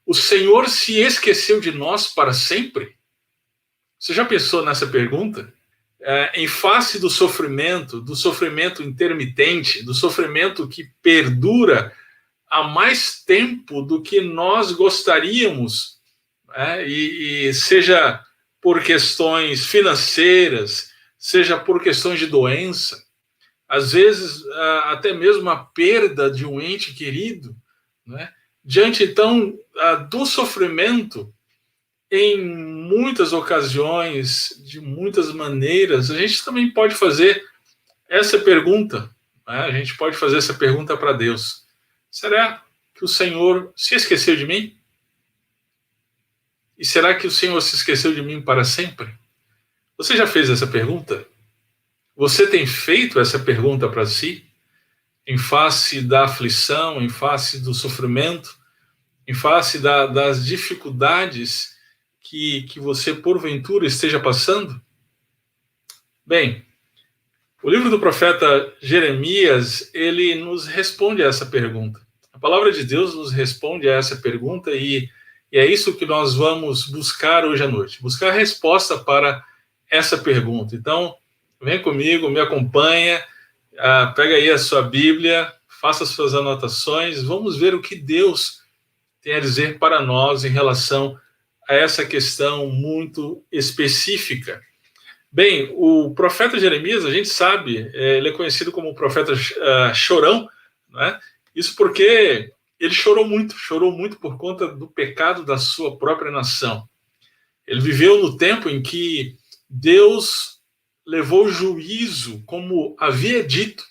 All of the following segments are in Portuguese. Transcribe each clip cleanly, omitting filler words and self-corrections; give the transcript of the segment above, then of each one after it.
o Senhor se esqueceu de nós para sempre? Você já pensou nessa pergunta? Em face do sofrimento intermitente, do sofrimento que perdura há mais tempo do que nós gostaríamos, e seja por questões financeiras, seja por questões de doença, às vezes até mesmo a perda de um ente querido, né? Diante então do sofrimento, em muitas ocasiões, de muitas maneiras, a gente também pode fazer essa pergunta, né? A gente pode fazer essa pergunta para Deus: será que o Senhor se esqueceu de mim? E será que o Senhor se esqueceu de mim para sempre? Você já fez essa pergunta? Você tem feito essa pergunta para si? Em face da aflição, em face do sofrimento, em face das dificuldades que você, porventura, esteja passando? Bem, o livro do profeta Jeremias, ele nos responde a essa pergunta. A palavra de Deus nos responde a essa pergunta e é isso que nós vamos buscar hoje à noite. Buscar a resposta para essa pergunta. Então, vem comigo, me acompanha, pega aí a sua Bíblia, faça as suas anotações, vamos ver o que Deus tem a dizer para nós em relação a essa questão muito específica. Bem, o profeta Jeremias, a gente sabe, ele é conhecido como o profeta chorão, né? Isso porque ele chorou muito por conta do pecado da sua própria nação. Ele viveu no tempo em que Deus levou juízo, como havia dito,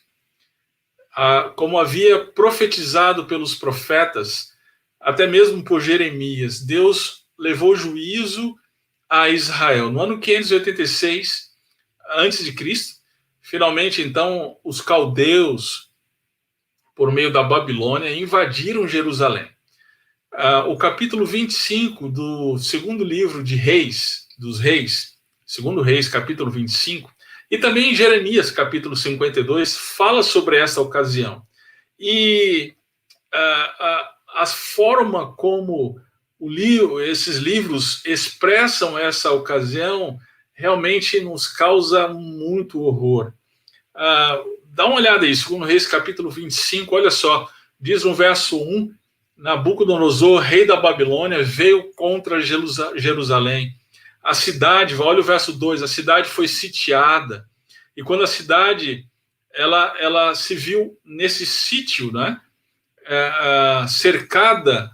como havia profetizado pelos profetas, até mesmo por Jeremias. Deus levou juízo a Israel. No ano 586 a.C., finalmente, então, os caldeus, por meio da Babilônia, invadiram Jerusalém. O capítulo 25 do segundo livro de Reis, dos Reis, segundo Reis, capítulo 25, e também em Jeremias, capítulo 52, fala sobre essa ocasião. E a forma como esses livros expressam essa ocasião realmente nos causa muito horror. Dá uma olhada aí, segundo Reis, capítulo 25, olha só, diz no verso 1, Nabucodonosor, rei da Babilônia, veio contra Jerusalém. A cidade, olha o verso 2, a cidade foi sitiada. E quando a cidade ela se viu nesse sítio, né, cercada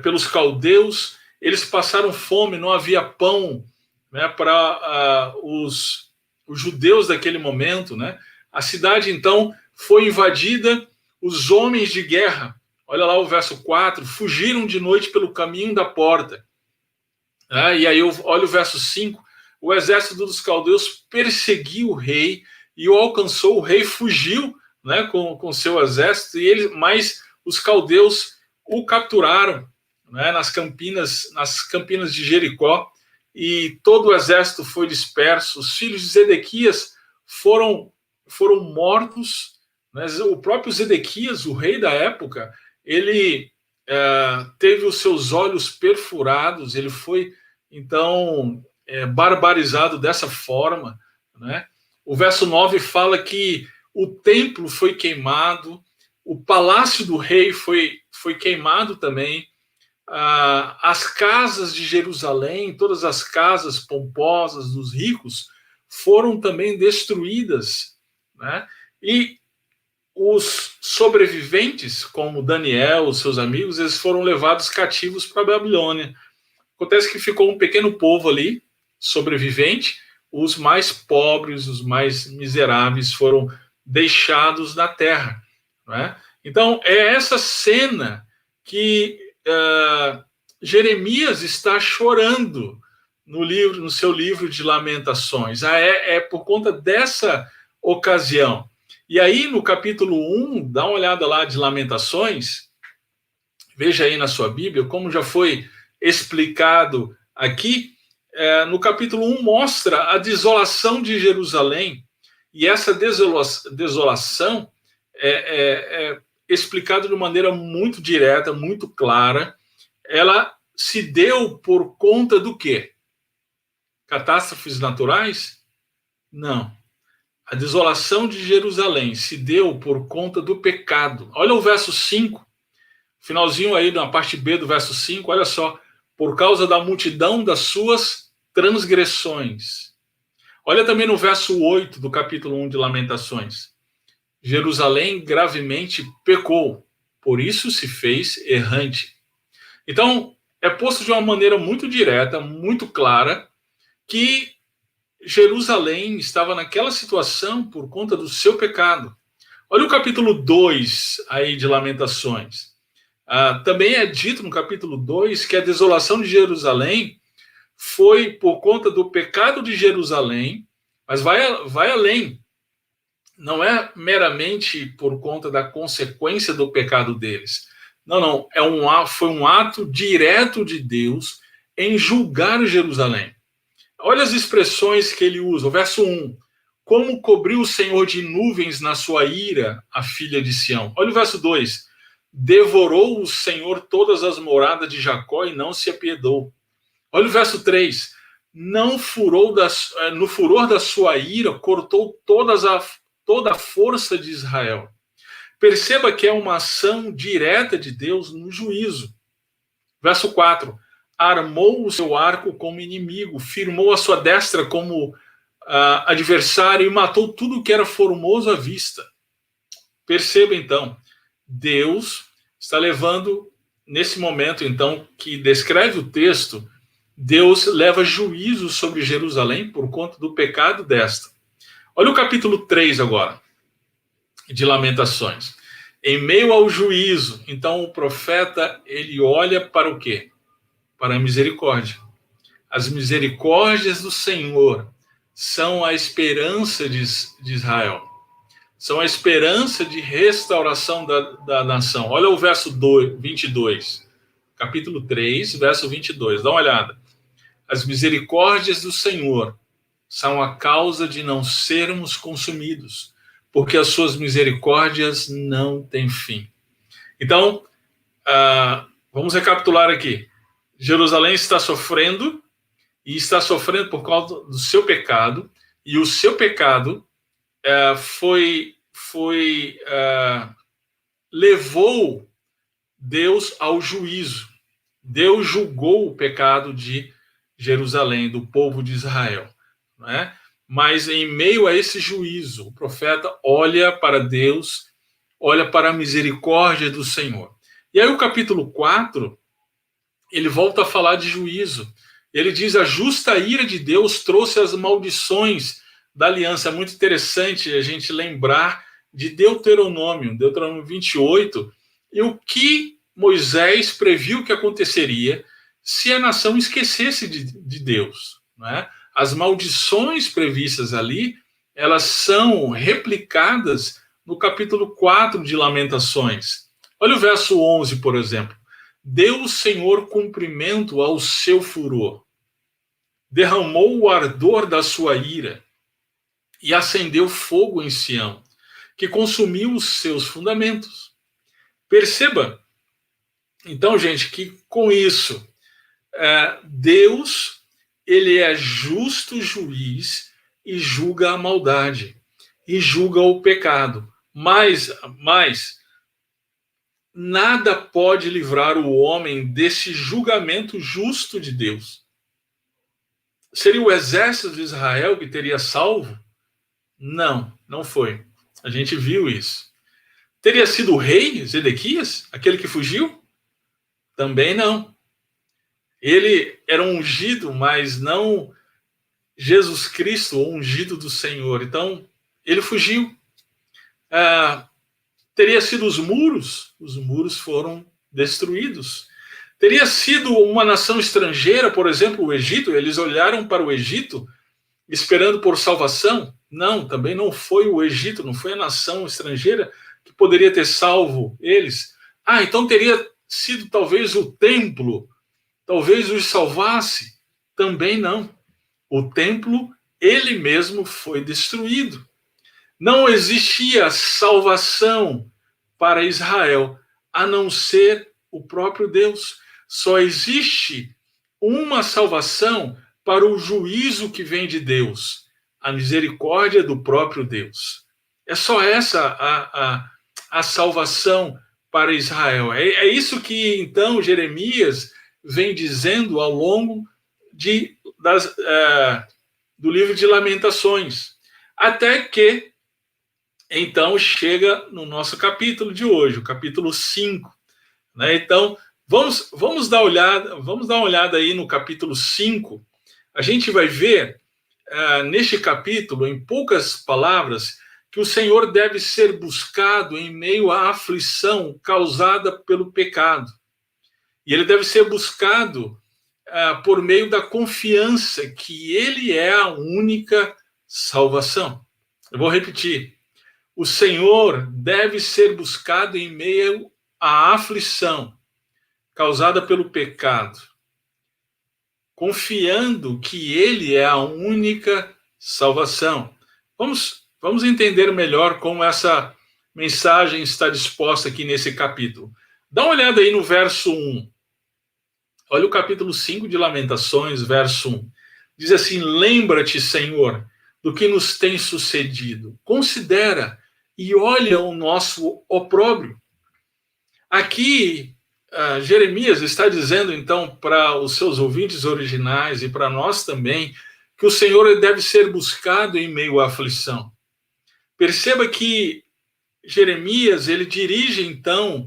pelos caldeus, eles passaram fome, não havia pão, né, para os judeus daquele momento, né? A cidade, então, foi invadida, os homens de guerra, olha lá o verso 4, fugiram de noite pelo caminho da porta. E aí, olha o verso 5, o exército dos caldeus perseguiu o rei e o alcançou, o rei fugiu, né, com seu exército, mas os caldeus o capturaram, né, nas campinas de Jericó, e todo o exército foi disperso. Os filhos de Zedequias foram mortos, né? O próprio Zedequias, o rei da época, ele teve os seus olhos perfurados, ele foi, então, barbarizado dessa forma, né? O verso 9 fala que o templo foi queimado, o palácio do rei foi queimado também, as casas de Jerusalém, todas as casas pomposas dos ricos, foram também destruídas, né? E os sobreviventes, como Daniel, os seus amigos, eles foram levados cativos para a Babilônia. Acontece que ficou um pequeno povo ali, sobrevivente, os mais pobres, os mais miseráveis foram deixados na terra, né? Então, é essa cena que Jeremias está chorando no seu livro de Lamentações. É por conta dessa ocasião. E aí, no capítulo 1, dá uma olhada lá de Lamentações, veja aí na sua Bíblia, como já foi explicado aqui, no capítulo 1 mostra a desolação de Jerusalém, e essa desolação explicado de maneira muito direta, muito clara. Ela se deu por conta do quê? Catástrofes naturais? Não. A desolação de Jerusalém se deu por conta do pecado. Olha o verso 5, finalzinho aí na parte B do verso 5, olha só. Por causa da multidão das suas transgressões. Olha também no verso 8 do capítulo 1 de Lamentações. Jerusalém gravemente pecou, por isso se fez errante. Então, é posto de uma maneira muito direta, muito clara, que Jerusalém estava naquela situação por conta do seu pecado. Olha o capítulo 2 aí de Lamentações. Também é dito no capítulo 2 que a desolação de Jerusalém foi por conta do pecado de Jerusalém, mas vai além. Não é meramente por conta da consequência do pecado deles. Não. Foi um ato direto de Deus em julgar Jerusalém. Olha as expressões que ele usa. O verso 1. Como cobriu o Senhor de nuvens na sua ira a filha de Sião. Olha o verso 2. Devorou o Senhor todas as moradas de Jacó e não se apiedou. Olha o verso 3. No furor da sua ira, cortou toda a força de Israel. Perceba que é uma ação direta de Deus no juízo. Verso 4. Armou o seu arco como inimigo, firmou a sua destra como adversário e matou tudo que era formoso à vista. Perceba, então, Deus está levando, nesse momento, então, que descreve o texto, Deus leva juízo sobre Jerusalém por conta do pecado desta. Olha o capítulo 3 agora, de Lamentações. Em meio ao juízo, então o profeta, ele olha para o quê? Para a misericórdia. As misericórdias do Senhor são a esperança de Israel. São a esperança de restauração da nação. Olha o verso 22. Capítulo 3, verso 22. Dá uma olhada. As misericórdias do Senhor são a causa de não sermos consumidos, porque as suas misericórdias não têm fim. Então, vamos recapitular aqui. Jerusalém está sofrendo, e está sofrendo por causa do seu pecado, e o seu pecado levou Deus ao juízo. Deus julgou o pecado de Jerusalém, do povo de Israel, não é? Mas em meio a esse juízo, o profeta olha para Deus, olha para a misericórdia do Senhor. E aí o capítulo 4, ele volta a falar de juízo. Ele diz: a justa ira de Deus trouxe as maldições da aliança. É muito interessante a gente lembrar de Deuteronômio 28, e o que Moisés previu que aconteceria se a nação esquecesse de Deus, não é? As maldições previstas ali, elas são replicadas no capítulo 4 de Lamentações. Olha o verso 11, por exemplo. Deu o Senhor cumprimento ao seu furor, derramou o ardor da sua ira e acendeu fogo em Sião, que consumiu os seus fundamentos. Perceba, então, gente, que com isso, Deus, ele é justo juiz e julga a maldade, e julga o pecado. Mas nada pode livrar o homem desse julgamento justo de Deus. Seria o exército de Israel que teria salvo? Não foi. A gente viu isso. Teria sido o rei Zedequias, aquele que fugiu? Também não. Ele era ungido, mas não Jesus Cristo, o ungido do Senhor. Então, ele fugiu. Teria sido os muros foram destruídos. Teria sido uma nação estrangeira, por exemplo, o Egito, eles olharam para o Egito esperando por salvação? Não, também não foi o Egito, não foi a nação estrangeira que poderia ter salvo eles. Então teria sido talvez o templo, talvez os salvasse? Também não. O templo, ele mesmo foi destruído. Não existia salvação para Israel, a não ser o próprio Deus. Só existe uma salvação para o juízo que vem de Deus, a misericórdia do próprio Deus. É só essa a salvação para Israel. É isso que, então, Jeremias vem dizendo ao longo do livro de Lamentações, até que, então, chega no nosso capítulo de hoje, o capítulo 5. Né? Então, vamos dar uma olhada aí no capítulo 5. A gente vai ver, neste capítulo, em poucas palavras, que o Senhor deve ser buscado em meio à aflição causada pelo pecado. E ele deve ser buscado por meio da confiança que ele é a única salvação. Eu vou repetir. O Senhor deve ser buscado em meio à aflição causada pelo pecado, confiando que ele é a única salvação. Vamos entender melhor como essa mensagem está disposta aqui nesse capítulo. Dá uma olhada aí no verso 1. Olha o capítulo 5 de Lamentações, verso 1. Diz assim: lembra-te, Senhor, do que nos tem sucedido. Considera e olha o nosso opróbrio. Aqui, Jeremias está dizendo, então, para os seus ouvintes originais e para nós também, que o Senhor deve ser buscado em meio à aflição. Perceba que Jeremias, ele dirige, então,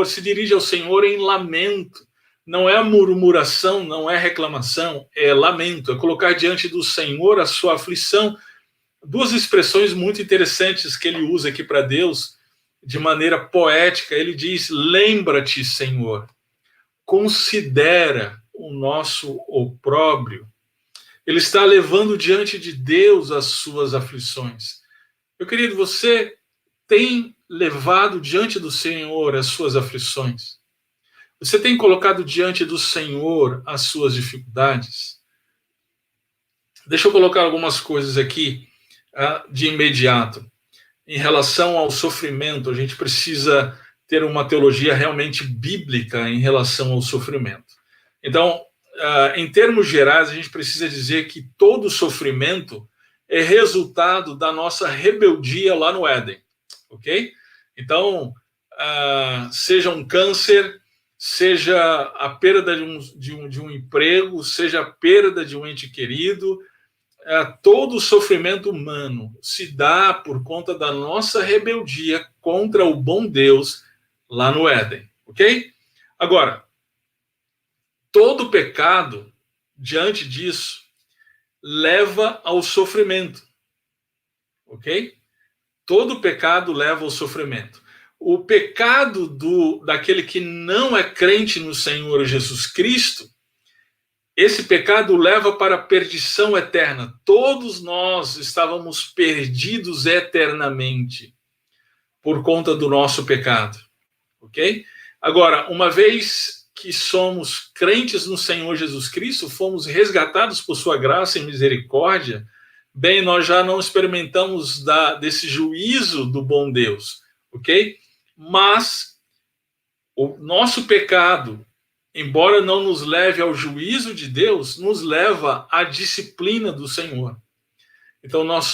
se dirige ao Senhor em lamento. Não é murmuração, não é reclamação, é lamento, é colocar diante do Senhor a sua aflição. Duas expressões muito interessantes que ele usa aqui para Deus, de maneira poética. Ele diz: lembra-te, Senhor, considera o nosso opróbrio. Ele está levando diante de Deus as suas aflições. Meu querido, você tem levado diante do Senhor as suas aflições? Você tem colocado diante do Senhor as suas dificuldades? Deixa eu colocar algumas coisas aqui de imediato. Em relação ao sofrimento, a gente precisa ter uma teologia realmente bíblica em relação ao sofrimento. Então, em termos gerais, a gente precisa dizer que todo sofrimento é resultado da nossa rebeldia lá no Éden, ok? Então, seja um câncer, seja a perda de um emprego, seja a perda de um ente querido, todo o sofrimento humano se dá por conta da nossa rebeldia contra o bom Deus lá no Éden, ok? Agora, todo pecado, diante disso, leva ao sofrimento, ok? Todo pecado leva ao sofrimento. O pecado daquele que não é crente no Senhor Jesus Cristo, esse pecado leva para a perdição eterna. Todos nós estávamos perdidos eternamente por conta do nosso pecado, ok? Agora, uma vez que somos crentes no Senhor Jesus Cristo, fomos resgatados por sua graça e misericórdia, bem, nós já não experimentamos desse juízo do bom Deus, ok? Mas o nosso pecado, embora não nos leve ao juízo de Deus, nos leva à disciplina do Senhor. Então nós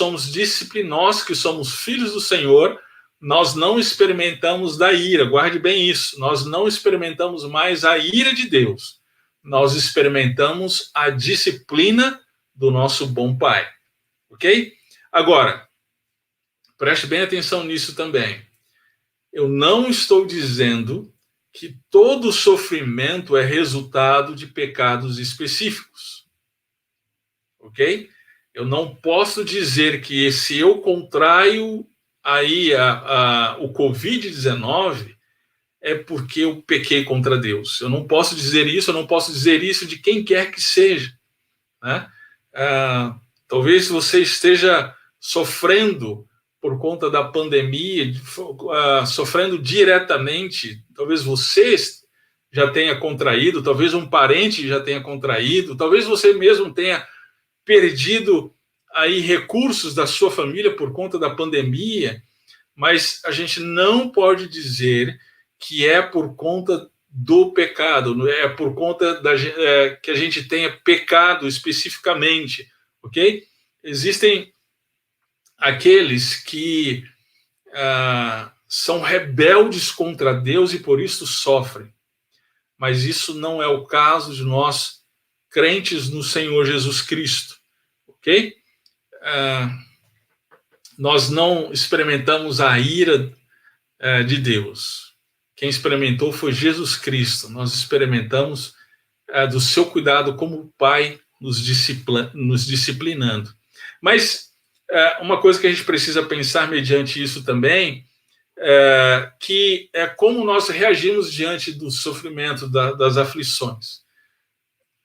que somos filhos do Senhor, nós não experimentamos da ira, guarde bem isso, nós não experimentamos mais a ira de Deus, nós experimentamos a disciplina do nosso bom Pai, ok? Agora, preste bem atenção nisso também. Eu não estou dizendo que todo sofrimento é resultado de pecados específicos, ok? Eu não posso dizer que se eu contraio aí o Covid-19 é porque eu pequei contra Deus. Eu não posso dizer isso de quem quer que seja, né? Talvez você esteja sofrendo por conta da pandemia, sofrendo diretamente, talvez você já tenha contraído, talvez um parente já tenha contraído, talvez você mesmo tenha perdido aí recursos da sua família por conta da pandemia, mas a gente não pode dizer que é por conta do pecado, é por conta que a gente tenha pecado especificamente, ok? Existem aqueles que são rebeldes contra Deus e por isso sofrem, mas isso não é o caso de nós, crentes no Senhor Jesus Cristo, ok? Nós não experimentamos a ira de Deus. Quem experimentou foi Jesus Cristo. Nós experimentamos do seu cuidado como Pai nos disciplinando. Mas uma coisa que a gente precisa pensar mediante isso também, que é como nós reagimos diante do sofrimento, das aflições.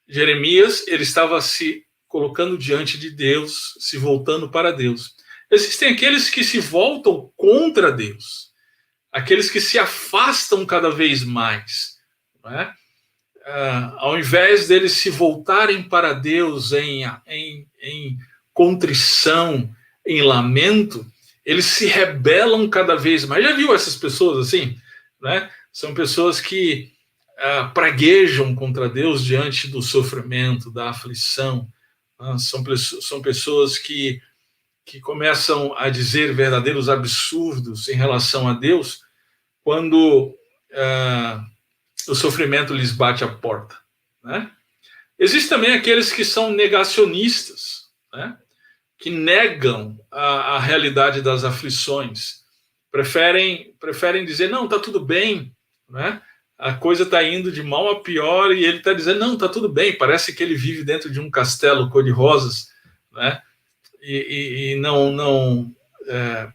Jeremias, ele estava se colocando diante de Deus, se voltando para Deus. Existem aqueles que se voltam contra Deus, aqueles que se afastam cada vez mais, não é? Ao invés deles se voltarem para Deus em contrição, em lamento, eles se rebelam cada vez mais. Já viu essas pessoas assim? Né? São pessoas que praguejam contra Deus diante do sofrimento, da aflição. São pessoas que começam a dizer verdadeiros absurdos em relação a Deus quando o sofrimento lhes bate a porta, né? Existem também aqueles que são negacionistas, né? Que negam a realidade das aflições, preferem dizer, não, está tudo bem, né? A coisa está indo de mal a pior e ele está dizendo, não, está tudo bem, parece que ele vive dentro de um castelo cor-de-rosas, né? E não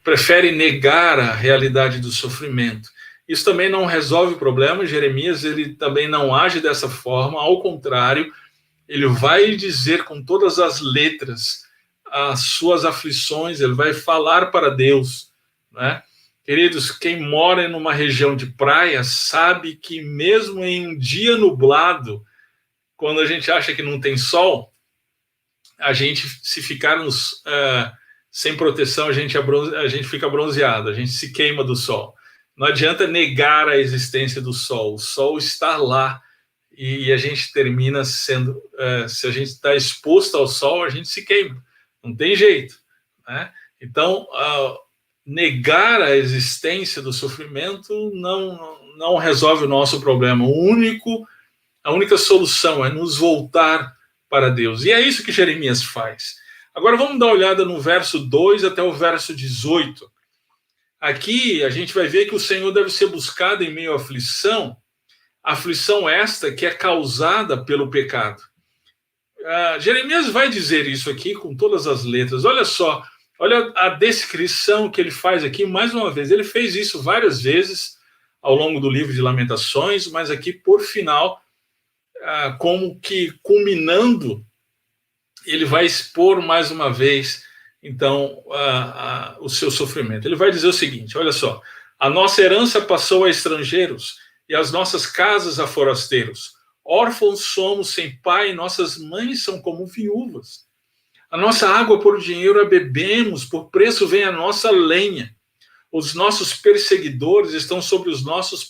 prefere negar a realidade do sofrimento. Isso também não resolve o problema. Jeremias, ele também não age dessa forma, ao contrário, ele vai dizer com todas as letras as suas aflições, ele vai falar para Deus, né? Queridos, quem mora numa região de praia sabe que mesmo em um dia nublado, quando a gente acha que não tem sol, a gente, se ficarmos sem proteção, a gente fica bronzeado, a gente se queima do sol. Não adianta negar a existência do sol. O sol está lá e a gente termina sendo... se a gente está exposto ao sol, a gente se queima. Não tem jeito, né? Então, negar a existência do sofrimento não resolve o nosso problema. A única solução é nos voltar para Deus. E é isso que Jeremias faz. Agora vamos dar uma olhada no verso 2 até o verso 18. Aqui a gente vai ver que o Senhor deve ser buscado em meio à aflição esta que é causada pelo pecado. Jeremias vai dizer isso aqui com todas as letras. Olha só, olha a descrição que ele faz aqui, mais uma vez. Ele fez isso várias vezes ao longo do livro de Lamentações, mas aqui, por final, como que culminando, ele vai expor mais uma vez, então, o seu sofrimento. Ele vai dizer o seguinte, olha só, a nossa herança passou a estrangeiros e as nossas casas a forasteiros. Órfãos somos sem pai, nossas mães são como viúvas. A nossa água por dinheiro a bebemos, por preço vem a nossa lenha. Os nossos perseguidores estão sobre os nossos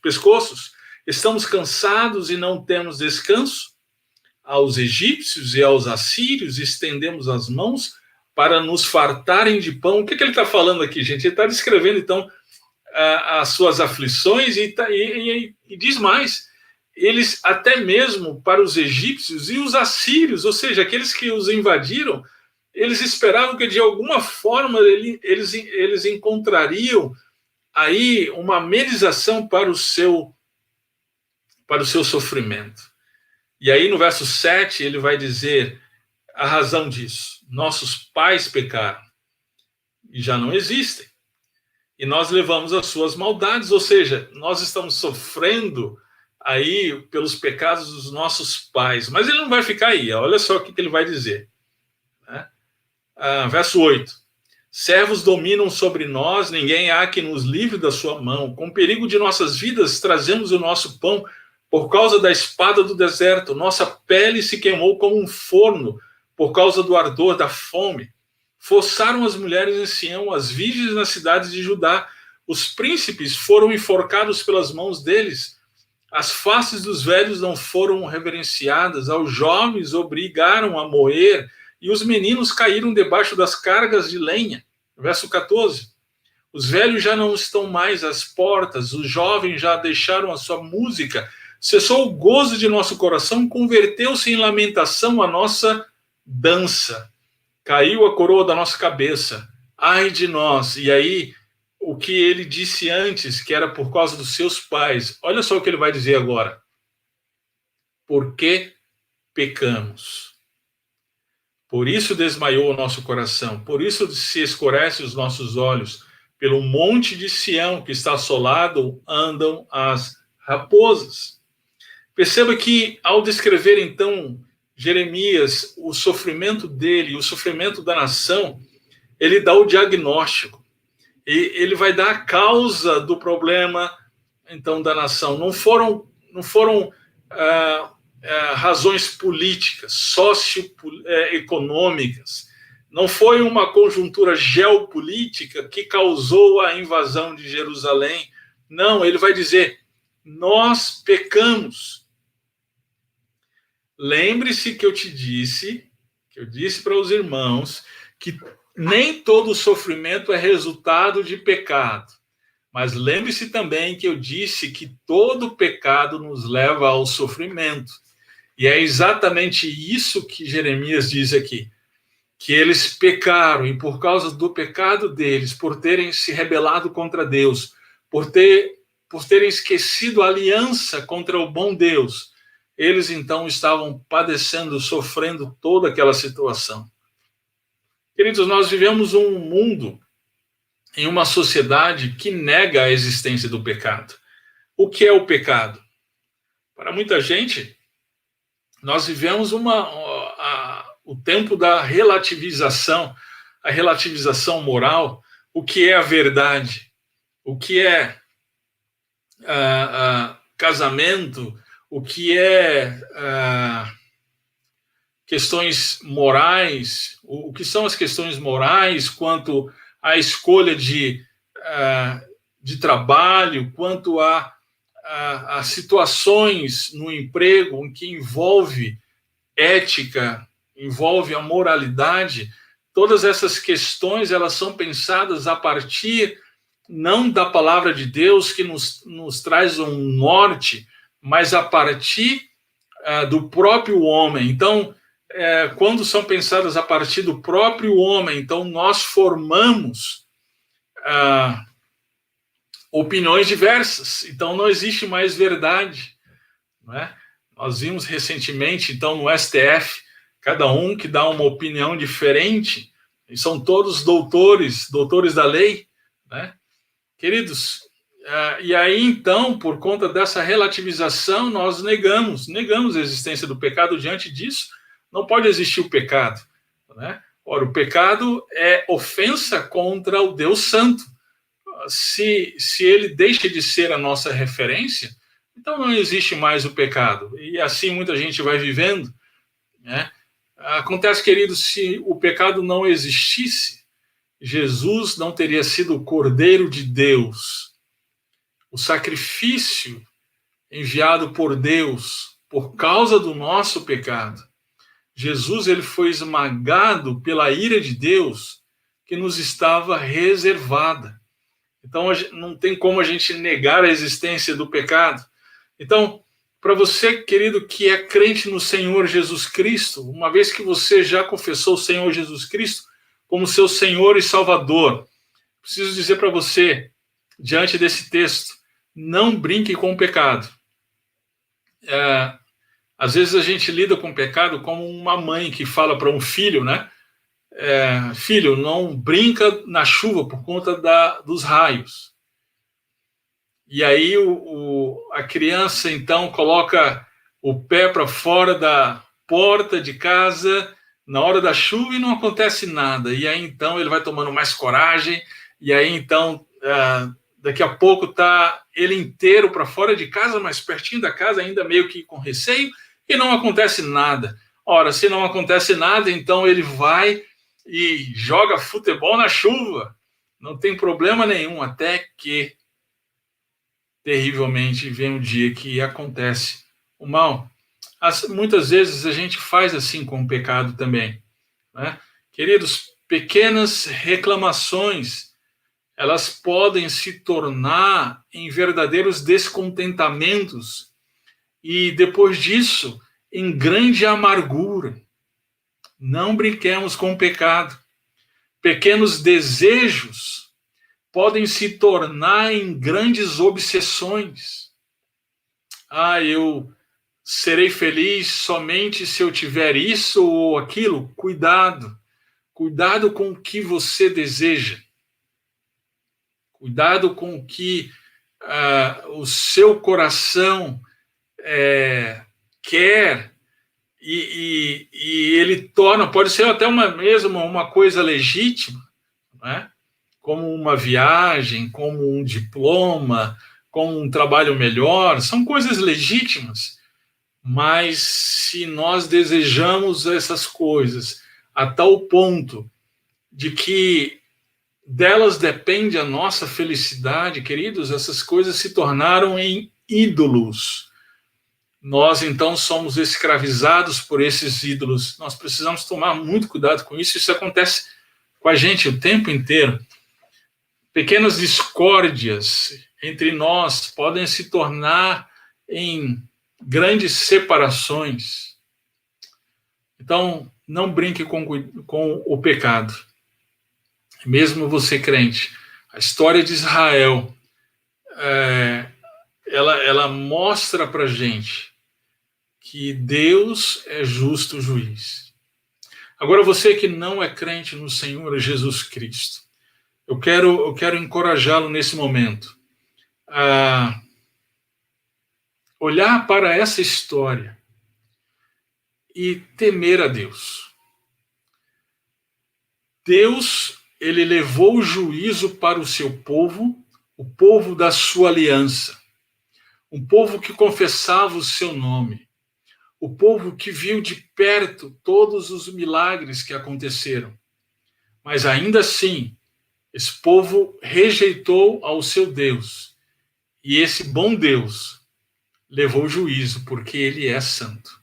pescoços. Estamos cansados e não temos descanso. Aos egípcios e aos assírios estendemos as mãos para nos fartarem de pão. O que ele está falando aqui, gente? Ele está descrevendo, então, as suas aflições e diz mais. Eles, até mesmo para os egípcios e os assírios, ou seja, aqueles que os invadiram, eles esperavam que, de alguma forma, eles encontrariam aí uma amenização para o seu sofrimento. E aí, no verso 7, ele vai dizer a razão disso. Nossos pais pecaram e já não existem. E nós levamos as suas maldades, ou seja, nós estamos sofrendo aí pelos pecados dos nossos pais. Mas ele não vai ficar aí, olha só o que ele vai dizer. Né? Verso 8. Servos dominam sobre nós, ninguém há que nos livre da sua mão. Com perigo de nossas vidas, trazemos o nosso pão. Por causa da espada do deserto, nossa pele se queimou como um forno, por causa do ardor da fome. Forçaram as mulheres em Sião, as virgens nas cidades de Judá. Os príncipes foram enforcados pelas mãos deles. As faces dos velhos não foram reverenciadas. Aos jovens obrigaram a moer, e os meninos caíram debaixo das cargas de lenha. Verso 14. Os velhos já não estão mais às portas, os jovens já deixaram a sua música. Cessou o gozo de nosso coração, converteu-se em lamentação a nossa dança. Caiu a coroa da nossa cabeça. Ai de nós. E aí, o que ele disse antes, que era por causa dos seus pais, olha só o que ele vai dizer agora. Por que pecamos? Por isso desmaiou o nosso coração, por isso se escurece os nossos olhos. Pelo monte de Sião que está assolado, andam as raposas. Perceba que, ao descrever, então, Jeremias, o sofrimento dele, o sofrimento da nação, ele dá o diagnóstico. E ele vai dar a causa do problema, então, da nação. Não foram razões políticas, socioeconômicas. Não foi uma conjuntura geopolítica que causou a invasão de Jerusalém. Não, ele vai dizer, nós pecamos. Lembre-se que eu disse para os irmãos, que nem todo sofrimento é resultado de pecado. Mas lembre-se também que eu disse que todo pecado nos leva ao sofrimento. E é exatamente isso que Jeremias diz aqui. Que eles pecaram, e por causa do pecado deles, por terem se rebelado contra Deus, por terem esquecido a aliança contra o bom Deus, eles então estavam padecendo, sofrendo toda aquela situação. Queridos, nós vivemos um mundo, em uma sociedade que nega a existência do pecado. O que é o pecado? Para muita gente, nós vivemos o tempo da relativização, a relativização moral, o que é a verdade, o que é casamento, o que é questões morais, o que são as questões morais quanto à escolha de trabalho, quanto a situações no emprego em que envolve ética, envolve a moralidade. Todas essas questões, elas são pensadas a partir não da palavra de Deus que nos traz um norte, mas a partir do próprio homem. Então, quando são pensadas a partir do próprio homem, então nós formamos opiniões diversas. Então, não existe mais verdade, não é? Nós vimos recentemente, então, no STF, cada um que dá uma opinião diferente, e são todos doutores da lei, né? Queridos, e aí, então, por conta dessa relativização, nós negamos a existência do pecado. Diante disso, não pode existir o pecado, né? Ora, o pecado é ofensa contra o Deus Santo. Se ele deixa de ser a nossa referência, então não existe mais o pecado. E assim muita gente vai vivendo, né? Acontece, queridos, se o pecado não existisse, Jesus não teria sido o Cordeiro de Deus, o sacrifício enviado por Deus por causa do nosso pecado. Jesus, ele foi esmagado pela ira de Deus que nos estava reservada. Então, não tem como a gente negar a existência do pecado. Então, para você, querido, que é crente no Senhor Jesus Cristo, uma vez que você já confessou o Senhor Jesus Cristo como seu Senhor e Salvador, preciso dizer para você, diante desse texto, não brinque com o pecado. Às vezes a gente lida com o pecado como uma mãe que fala para um filho, né? Filho, não brinca na chuva por conta dos raios. E aí a criança, então, coloca o pé para fora da porta de casa na hora da chuva e não acontece nada. E aí, então, ele vai tomando mais coragem. E aí, então, daqui a pouco está ele inteiro para fora de casa, mais pertinho da casa, ainda meio que com receio, e não acontece nada. Ora, se não acontece nada, então ele vai e joga futebol na chuva. Não tem problema nenhum, até que, terrivelmente, vem um dia que acontece o mal. Muitas vezes a gente faz assim com o pecado também, né? Queridos, pequenas reclamações, elas podem se tornar em verdadeiros descontentamentos e, depois disso, em grande amargura. Não brinquemos com o pecado. Pequenos desejos podem se tornar em grandes obsessões. Eu serei feliz somente se eu tiver isso ou aquilo. Cuidado. Cuidado com o que você deseja. Cuidado com o que o seu coração quer. E ele torna, pode ser até mesmo uma coisa legítima, né? Como uma viagem, como um diploma, como um trabalho melhor, são coisas legítimas, mas se nós desejamos essas coisas a tal ponto de que delas depende a nossa felicidade, queridos, essas coisas se tornaram em ídolos. Nós, então, somos escravizados por esses ídolos. Nós precisamos tomar muito cuidado com isso. Isso acontece com a gente o tempo inteiro. Pequenas discórdias entre nós podem se tornar em grandes separações. Então, não brinque com o pecado. Mesmo você crente. A história de Israel, ela mostra para a gente que Deus é justo juiz. Agora, você que não é crente no Senhor Jesus Cristo, eu quero encorajá-lo nesse momento a olhar para essa história e temer a Deus. Deus, ele levou o juízo para o seu povo, o povo da sua aliança, um povo que confessava o seu nome, o povo que viu de perto todos os milagres que aconteceram. Mas ainda assim, esse povo rejeitou ao seu Deus. E esse bom Deus levou o juízo, porque ele é santo.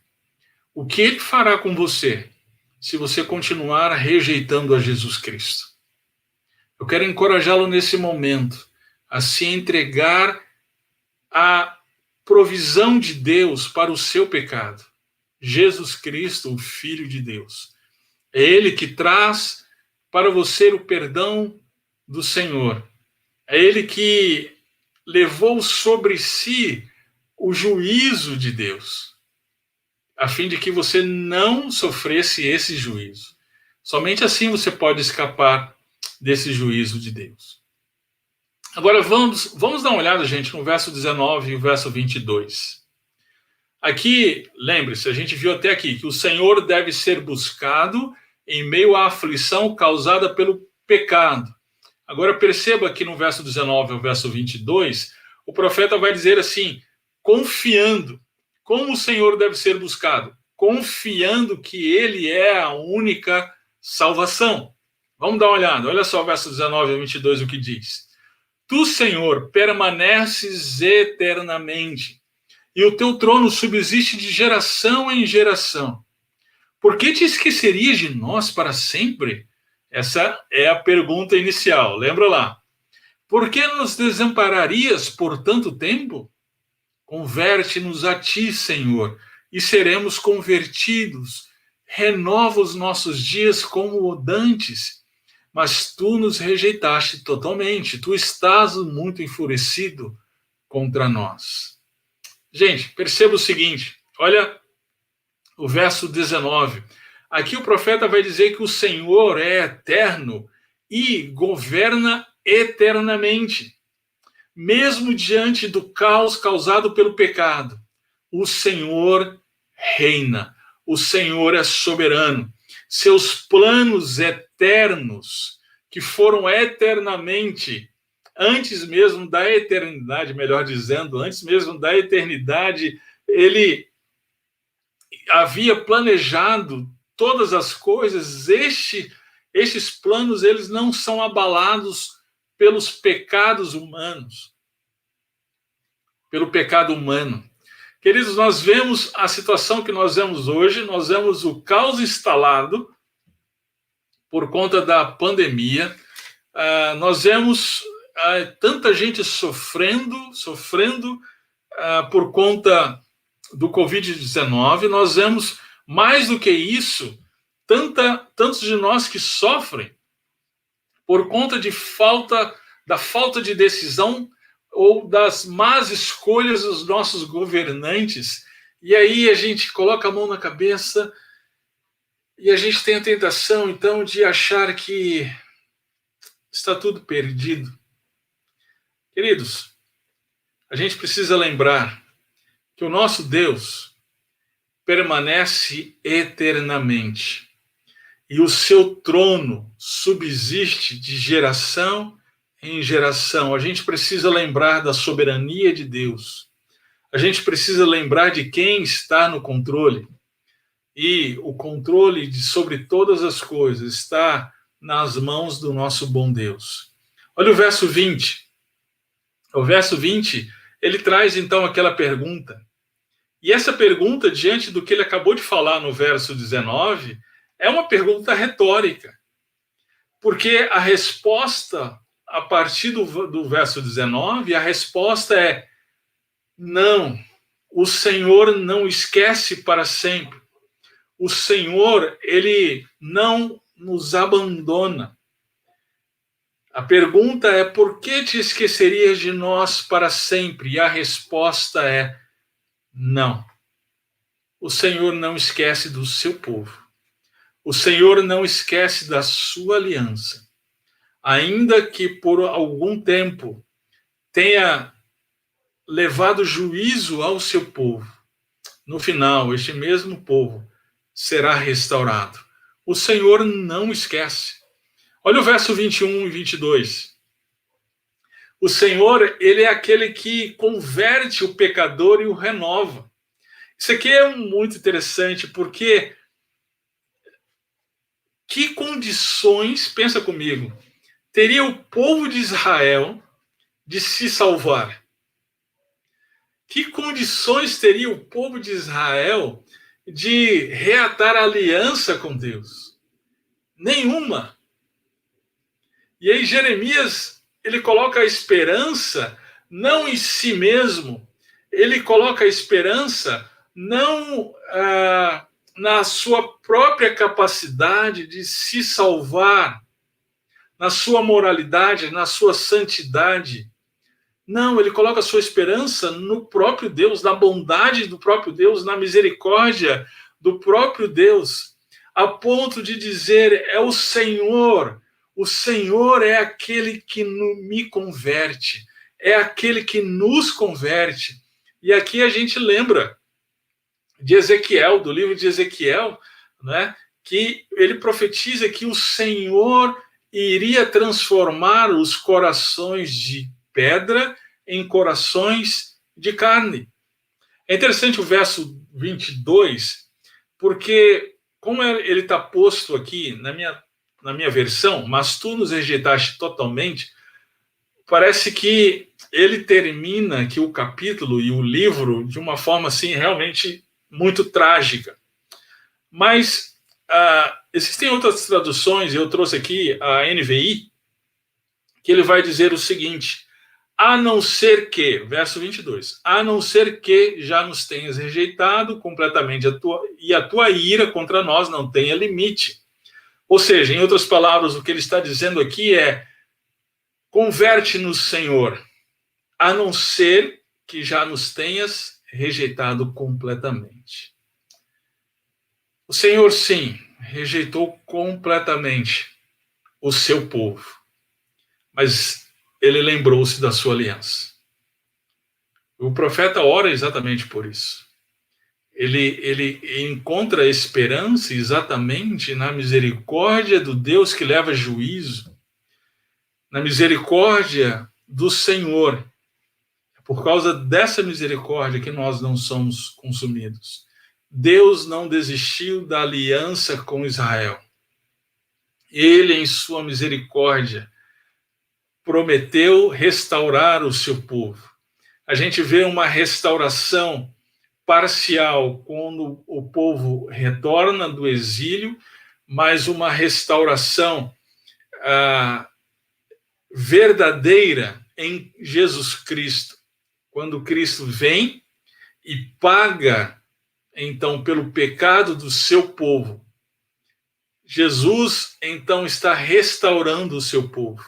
O que ele fará com você se você continuar rejeitando a Jesus Cristo? Eu quero encorajá-lo nesse momento a se entregar à provisão de Deus para o seu pecado. Jesus Cristo, o Filho de Deus. É ele que traz para você o perdão do Senhor. É ele que levou sobre si o juízo de Deus, a fim de que você não sofresse esse juízo. Somente assim você pode escapar desse juízo de Deus. Agora vamos dar uma olhada, gente, no verso 19 e o verso 22. Aqui, lembre-se, a gente viu até aqui que o Senhor deve ser buscado em meio à aflição causada pelo pecado. Agora perceba que no verso 19 ao verso 22, o profeta vai dizer assim, confiando. Como o Senhor deve ser buscado? Confiando que ele é a única salvação. Vamos dar uma olhada. Olha só o verso 19 ao 22, o que diz. Tu, Senhor, permaneces eternamente, e o teu trono subsiste de geração em geração. Por que te esquecerias de nós para sempre? Essa é a pergunta inicial, lembra lá. Por que nos desampararias por tanto tempo? Converte-nos a ti, Senhor, e seremos convertidos. Renova os nossos dias como dantes. Mas tu nos rejeitaste totalmente. Tu estás muito enfurecido contra nós. Gente, perceba o seguinte. Olha o verso 19. Aqui o profeta vai dizer que o Senhor é eterno e governa eternamente. Mesmo diante do caos causado pelo pecado, o Senhor reina. O Senhor é soberano. Seus planos eternos, que foram eternamente, antes mesmo da eternidade, melhor dizendo, antes mesmo da eternidade, ele havia planejado todas as coisas. Estes planos, eles não são abalados pelos pecados humanos, pelo pecado humano. Queridos, nós vemos a situação que nós vemos hoje, nós vemos o caos instalado por conta da pandemia, nós vemos tanta gente sofrendo por conta do Covid-19, nós vemos, mais do que isso, tantos de nós que sofrem por conta da falta de decisão ou das más escolhas dos nossos governantes. E aí a gente coloca a mão na cabeça e a gente tem a tentação, então, de achar que está tudo perdido. Queridos, a gente precisa lembrar que o nosso Deus permanece eternamente e o seu trono subsiste de geração em geração. A gente precisa lembrar da soberania de Deus. A gente precisa lembrar de quem está no controle. E o controle sobre todas as coisas está nas mãos do nosso bom Deus. Olha o verso 20. O verso 20, ele traz então aquela pergunta. E essa pergunta, diante do que ele acabou de falar no verso 19, é uma pergunta retórica. Porque a resposta, a partir do verso 19, a resposta é: não, o Senhor não esquece para sempre. O Senhor, ele não nos abandona. A pergunta é: por que te esquecerias de nós para sempre? E a resposta é: não. O Senhor não esquece do seu povo. O Senhor não esquece da sua aliança. Ainda que por algum tempo tenha levado juízo ao seu povo, no final, este mesmo povo será restaurado. O Senhor não esquece. Olha o verso 21 e 22. O Senhor, ele é aquele que converte o pecador e o renova. Isso aqui é muito interessante, porque que condições, pensa comigo, teria o povo de Israel de se salvar? Que condições teria o povo de Israel de reatar a aliança com Deus? Nenhuma. E aí Jeremias, ele coloca a esperança não em si mesmo, ele coloca a esperança não na sua própria capacidade de se salvar, na sua moralidade, na sua santidade. Não, ele coloca a sua esperança no próprio Deus, na bondade do próprio Deus, na misericórdia do próprio Deus, a ponto de dizer: é o Senhor é aquele que me converte, é aquele que nos converte. E aqui a gente lembra de Ezequiel, do livro de Ezequiel, né, que ele profetiza que o Senhor iria transformar os corações de pedra em corações de carne. É interessante o verso 22, porque como ele está posto aqui na minha versão, mas tu nos rejeitaste totalmente, parece que ele termina aqui o capítulo e o livro de uma forma assim realmente muito trágica. Mas existem outras traduções, eu trouxe aqui a NVI, que ele vai dizer o seguinte: a não ser que, verso 22, a não ser que já nos tenhas rejeitado completamente e a tua ira contra nós não tenha limite. Ou seja, em outras palavras, o que ele está dizendo aqui é: converte-nos, Senhor, a não ser que já nos tenhas rejeitado completamente. O Senhor, sim, rejeitou completamente o seu povo, mas ele lembrou-se da sua aliança. O profeta ora exatamente por isso. Ele encontra esperança exatamente na misericórdia do Deus que leva juízo, na misericórdia do Senhor. É por causa dessa misericórdia que nós não somos consumidos. Deus não desistiu da aliança com Israel. Ele, em sua misericórdia, prometeu restaurar o seu povo. A gente vê uma restauração parcial quando o povo retorna do exílio, mas uma restauração verdadeira em Jesus Cristo, quando Cristo vem e paga, então, pelo pecado do seu povo. Jesus, então, está restaurando o seu povo.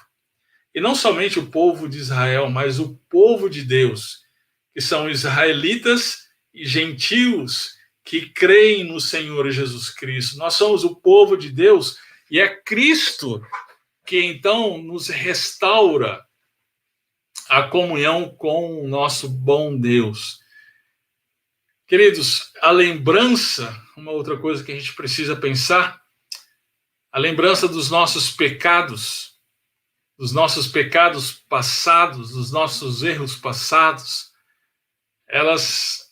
E não somente o povo de Israel, mas o povo de Deus, que são israelitas e gentios que creem no Senhor Jesus Cristo. Nós somos o povo de Deus e é Cristo que então nos restaura a comunhão com o nosso bom Deus. Queridos, a lembrança, uma outra coisa que a gente precisa pensar, a lembrança dos nossos pecados passados, dos nossos erros passados, elas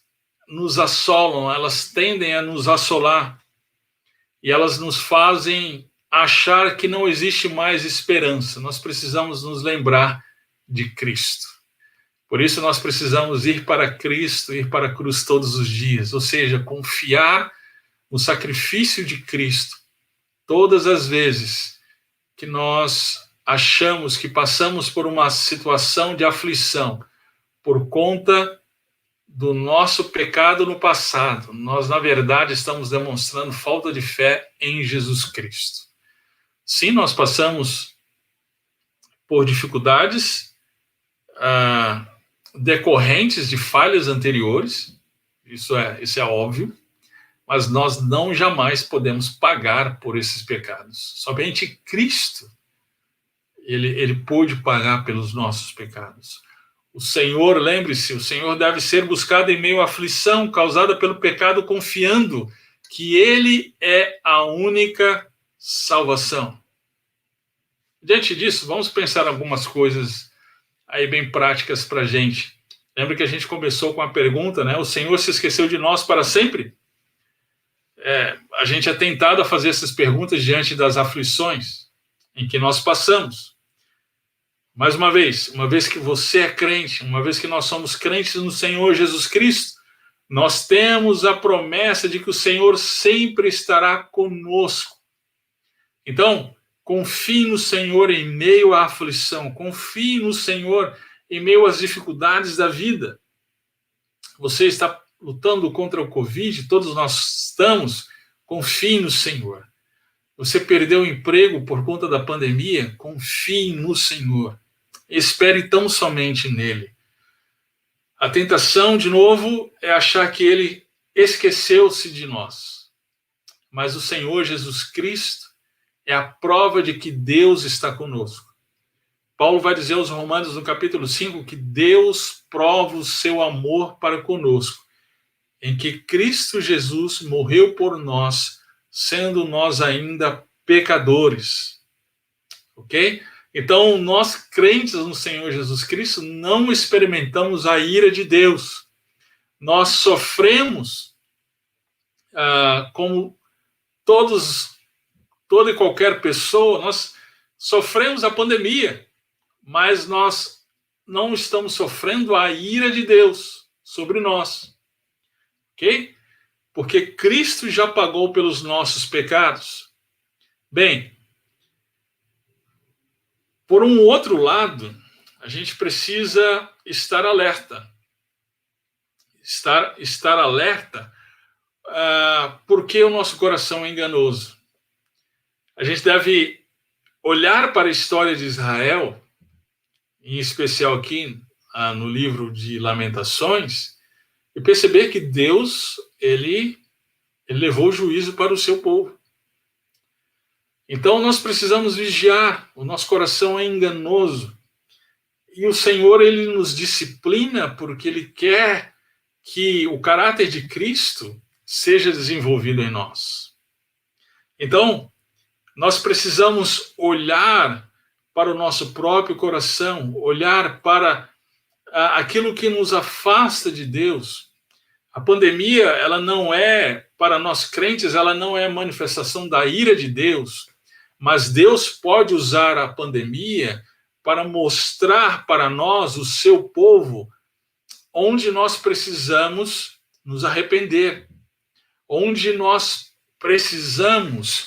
nos assolam, elas tendem a nos assolar e elas nos fazem achar que não existe mais esperança. Nós precisamos nos lembrar de Cristo. Por isso nós precisamos ir para Cristo, ir para a cruz todos os dias, ou seja, confiar no sacrifício de Cristo todas as vezes que nós achamos que passamos por uma situação de aflição por conta do nosso pecado no passado. Nós, na verdade, estamos demonstrando falta de fé em Jesus Cristo. Sim, nós passamos por dificuldades decorrentes de falhas anteriores, isso é óbvio, mas nós não jamais podemos pagar por esses pecados. Somente Cristo, ele pôde pagar pelos nossos pecados. O Senhor, lembre-se, o Senhor deve ser buscado em meio à aflição causada pelo pecado, confiando que Ele é a única salvação. Diante disso, vamos pensar algumas coisas aí bem práticas para a gente. Lembra que a gente começou com a pergunta, né? O Senhor se esqueceu de nós para sempre? A gente é tentado a fazer essas perguntas diante das aflições em que nós passamos. Mais uma vez que você é crente, uma vez que nós somos crentes no Senhor Jesus Cristo, nós temos a promessa de que o Senhor sempre estará conosco. Então, confie no Senhor em meio à aflição, confie no Senhor em meio às dificuldades da vida. Você está lutando contra o Covid, todos nós estamos, confie no Senhor. Você perdeu o emprego por conta da pandemia, confie no Senhor. Espere tão somente nele. A tentação, de novo, é achar que ele esqueceu-se de nós. Mas o Senhor Jesus Cristo é a prova de que Deus está conosco. Paulo vai dizer aos Romanos, no capítulo 5, que Deus prova o seu amor para conosco, em que Cristo Jesus morreu por nós, sendo nós ainda pecadores. Ok? Então, nós crentes no Senhor Jesus Cristo não experimentamos a ira de Deus. Nós sofremos como toda e qualquer pessoa, nós sofremos a pandemia, mas nós não estamos sofrendo a ira de Deus sobre nós. Ok? Porque Cristo já pagou pelos nossos pecados. Bem, por um outro lado, a gente precisa estar alerta. Estar alerta porque o nosso coração é enganoso. A gente deve olhar para a história de Israel, em especial aqui no livro de Lamentações, e perceber que Deus, ele levou o juízo para o seu povo. Então nós precisamos vigiar, o nosso coração é enganoso. E o Senhor, ele nos disciplina porque ele quer que o caráter de Cristo seja desenvolvido em nós. Então, nós precisamos olhar para o nosso próprio coração, olhar para aquilo que nos afasta de Deus. A pandemia, ela não é, para nós crentes, ela não é manifestação da ira de Deus, mas Deus pode usar a pandemia para mostrar para nós, o seu povo, onde nós precisamos nos arrepender, onde nós precisamos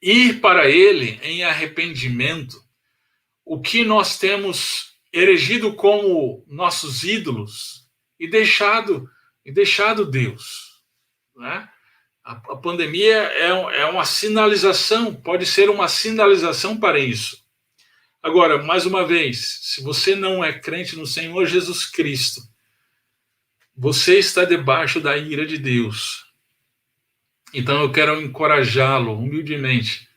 ir para Ele em arrependimento, o que nós temos erigido como nossos ídolos e deixado Deus, né? A pandemia é uma sinalização, pode ser uma sinalização para isso. Agora, mais uma vez, se você não é crente no Senhor Jesus Cristo, você está debaixo da ira de Deus. Então eu quero encorajá-lo humildemente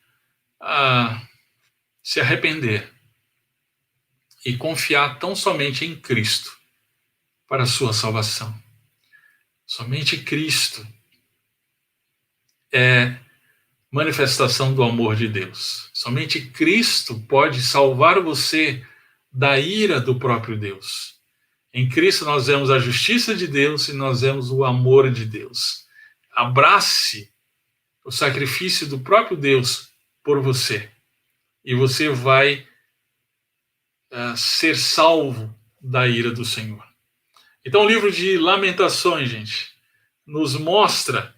a se arrepender e confiar tão somente em Cristo para a sua salvação. Somente Cristo é manifestação do amor de Deus. Somente Cristo pode salvar você da ira do próprio Deus. Em Cristo nós vemos a justiça de Deus e nós vemos o amor de Deus. Abrace o sacrifício do próprio Deus por você e você vai ser salvo da ira do Senhor. Então o livro de Lamentações, gente, nos mostra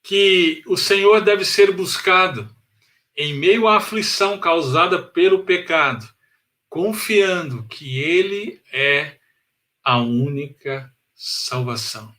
que o Senhor deve ser buscado em meio à aflição causada pelo pecado, confiando que Ele é a única salvação.